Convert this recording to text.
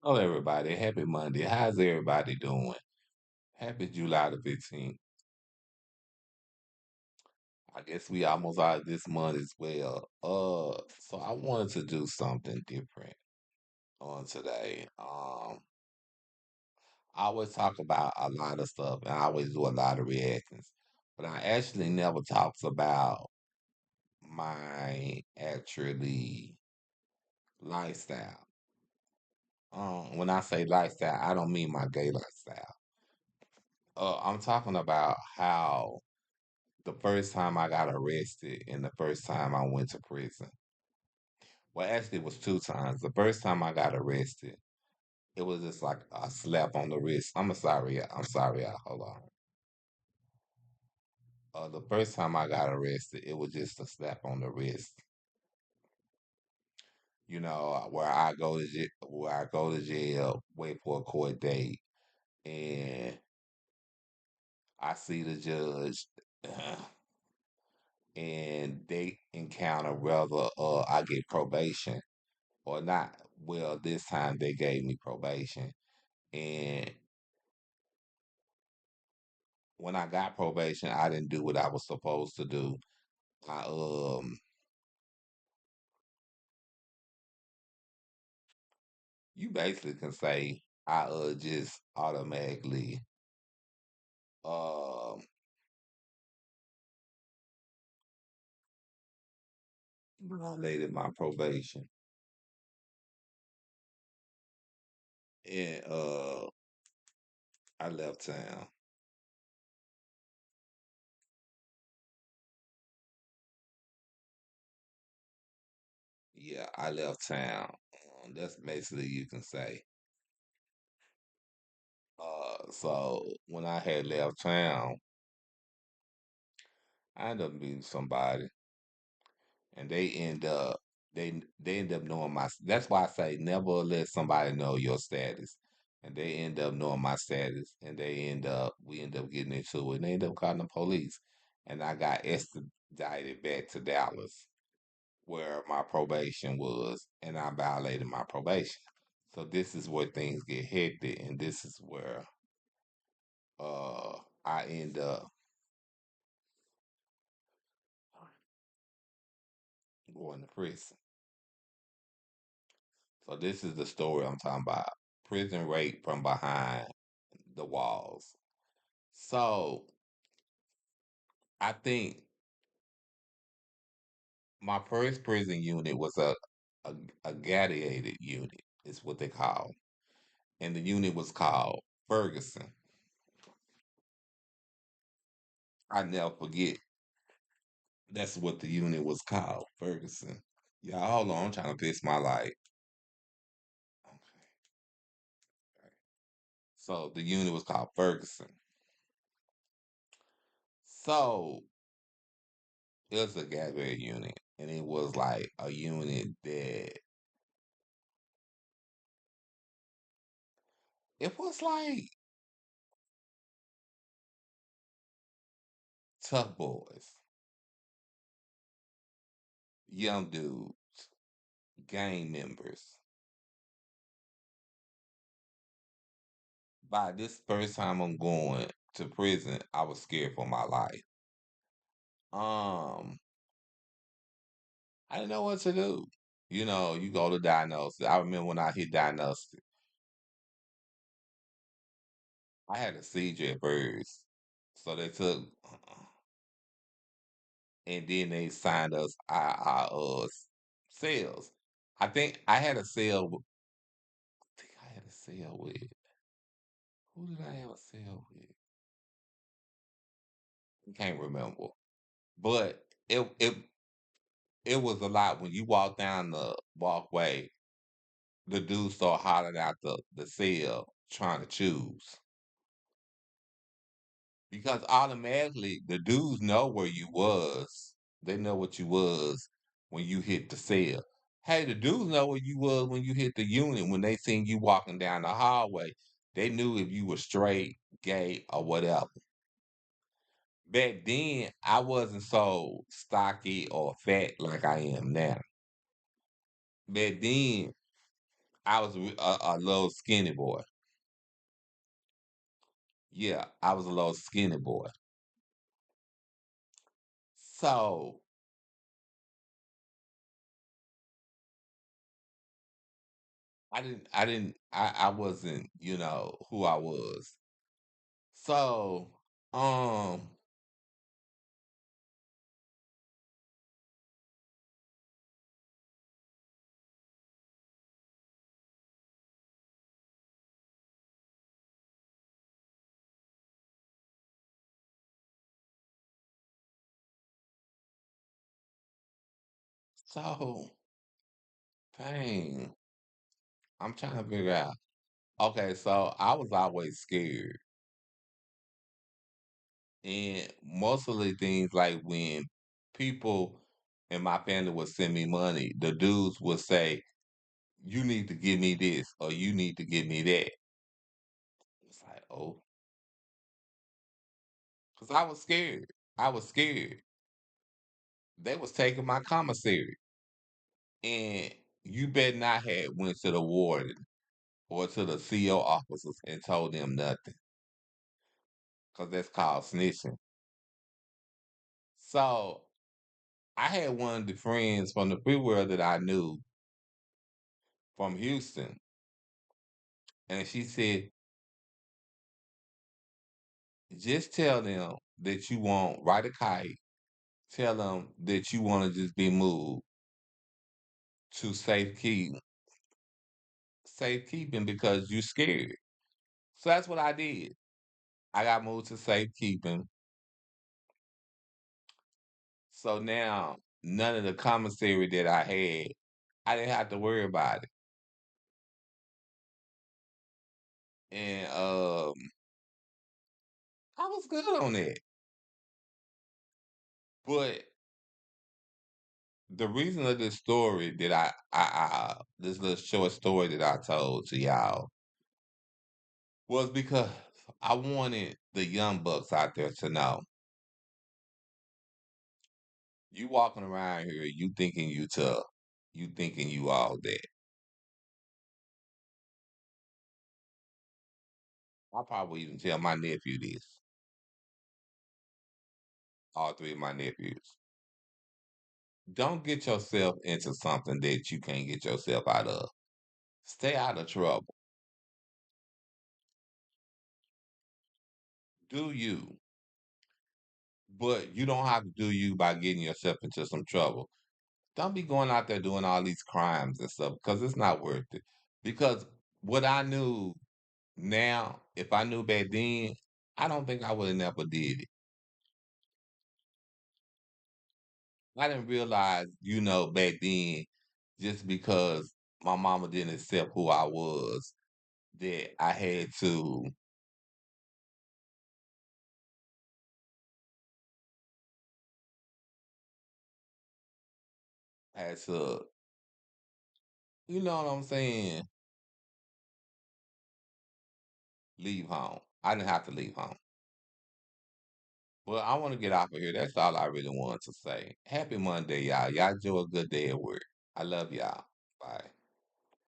Hello, everybody. Happy Monday. How's everybody doing? Happy July the 15th. I guess we almost out of this month as well. So I wanted to do something different on today. I always talk about a lot of stuff and I always do a lot of reactions, but I actually never talks about my actually lifestyle. When I say lifestyle, I don't mean my gay lifestyle. I'm talking about how the first time I got arrested and the first time I went to prison. Well, actually, it was two times. The first time I got arrested, it was just like a slap on the wrist. I'm sorry. Hold on. The first time I got arrested, it was just a slap on the wrist. Where I go to jail, wait for a court date, and I see the judge, and they encounter whether I get probation or not. Well, this time they gave me probation. And when I got probation, I didn't do what I was supposed to do. I You basically can say I just automatically um violated my probation. And I left town. Yeah, I left town. That's basically you can say. So when I had left town, I ended up meeting somebody, and they end up knowing my. That's why I say never let somebody know your status, and they end up knowing my status, and we end up getting into it, and they end up calling the police, and I got extradited back to Dallas, where my probation was, and I violated my probation. So this is where things get hectic, and this is where uh I end up going to prison. So this is the story I'm talking about. Prison rape from behind the walls. So I think my first prison unit was a, a gladiated unit, is what they call. And the unit was called Ferguson. I never forget. That's what the unit was called, Ferguson. Yeah, hold on, I'm trying to fix my light. Okay. So the unit was called Ferguson. So it was a gladiated unit, and it was like a unit that it was like tough boys, young dudes, gang members. By this first time I'm going to prison, I was scared for my life. Um, I didn't know what to do. You go to diagnosis. I remember when I hit diagnosis, I had a seizure at first. So they took, and then they signed us our cells. I think I had a cell. I think I had a cell with. Who did I have a cell with? I can't remember. But it was a lot when you walk down the walkway. The dudes start hollering out the cell trying to choose because automatically the dudes know where you was. They know what you was when you hit the cell. Hey, the dudes know where you was when you hit the unit. When they seen you walking down the hallway, they knew if you were straight, gay, or whatever. Back then, I wasn't so stocky or fat like I am now. Back then, I was a little skinny boy. Yeah, I was a little skinny boy. So I wasn't, who I was. So, um, so dang, I'm trying to figure out. Okay, so I was always scared. And most of the things like when people in my family would send me money, the dudes would say, you need to give me this or you need to give me that. It's like, oh, because I was scared. I was scared. They was taking my commissary. And you better not have went to the warden or to the CO officers and told them nothing. Because that's called snitching. So I had one of the friends from the free world that I knew from Houston. And she said, just tell them that you want write a kite. Tell them that you want to just be moved to safekeeping because you're scared. So that's what I did. I got moved to safekeeping. So now none of the commissary that I had, I didn't have to worry about it. And I was good on that. But the reason of this story that this little short story that I told to y'all was because I wanted the young bucks out there to know you walking around here, you thinking you tough, you thinking you all that. I probably even tell my nephew this, all three of my nephews. Don't get yourself into something that you can't get yourself out of. Stay out of trouble. Do you, but you don't have to do you by getting yourself into some trouble. Don't be going out there doing all these crimes and stuff because it's not worth it. Because what I knew now, if I knew back then, I don't think I would have never did it. I didn't realize, back then, just because my mama didn't accept who I was, that I had to, you know what I'm saying, leave home. I didn't have to leave home. Well, I want to get off of here. That's all I really wanted to say. Happy Monday, y'all. Y'all enjoy a good day at work. I love y'all. Bye.